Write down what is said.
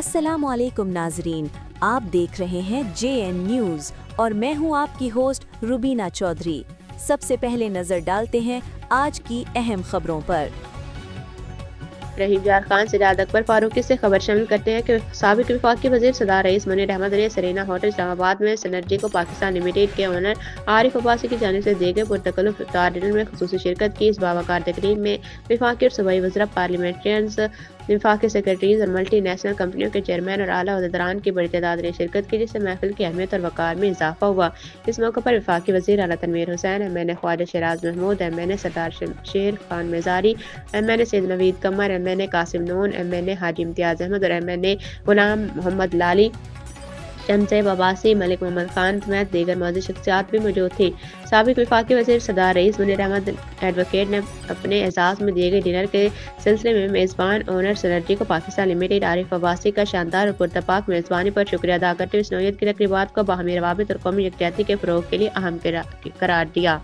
अस्सलामु अलैकुम नाजरीन, आप देख रहे हैं JN न्यूज़ और मैं हूं आपकी होस्ट रुबीना चौधरी। सबसे पहले नजर डालते हैं आज की अहम खबरों पर। रहीम यार खान सजाद अकबर फारूकी से खबर शामिल करते हैं कि साबिक वफाकी वजीर सदार रईस मुनीर अहमद ने सरीना होटल इस्लामाबाद में सिनर्जी को पाकिस्तान लिमिटेड के ओनर आरिफ अब्बासी की जानिब से दिए गए पुरतकल्लुफ इफ्तार डिनर में खुसूसी शिरकत की। इस बावकार तकरीब में वफाकी और सूबाई वज़रा, पार्लियामेंटेरियंस, वफाकी सेक्रेटरीज और मल्टी नेशनल कंपनियों के चेयरमैन और आला अहदेदारान की बड़ी तादाद ने शिरकत की, जिससे महफिल की अहमियत और वकार में इजाफा हुआ। इस मौके पर वफाकी वज़ीर आला तनवीर हुसैन, MNA ख्वाजा शराज महमूद, MNA सरदार शेर खान मेजारी, MNA सैयद नवीद कमर, MNA कासिम नून, MNA हाजी इम्तियाज अहमद और MNA गुलाम मोहम्मद लाली, शमसेब अब्बासी, मलिक मोहम्मद खान समेत दीगर मौजूद शख्सियात भी मौजूद थी। साबिक वफाकी वज़ीर सदार रईस मुनीर अहमद एडवोकेट ने अपने एजाज़ में दिए गए डिनर के सिलसिले में मेज़बान ओनर सिनर्जी को पाकिस्तान लिमिटेड आरिफ अब्बासी का शानदार और पुरतपाक मेज़बानी पर शुक्रिया अदा करते हुए इस नौयत की तकरीबात को बाहमी रवाबित और कौमी यकजहती के फ़रोग़ के लिए अहम करार दिया।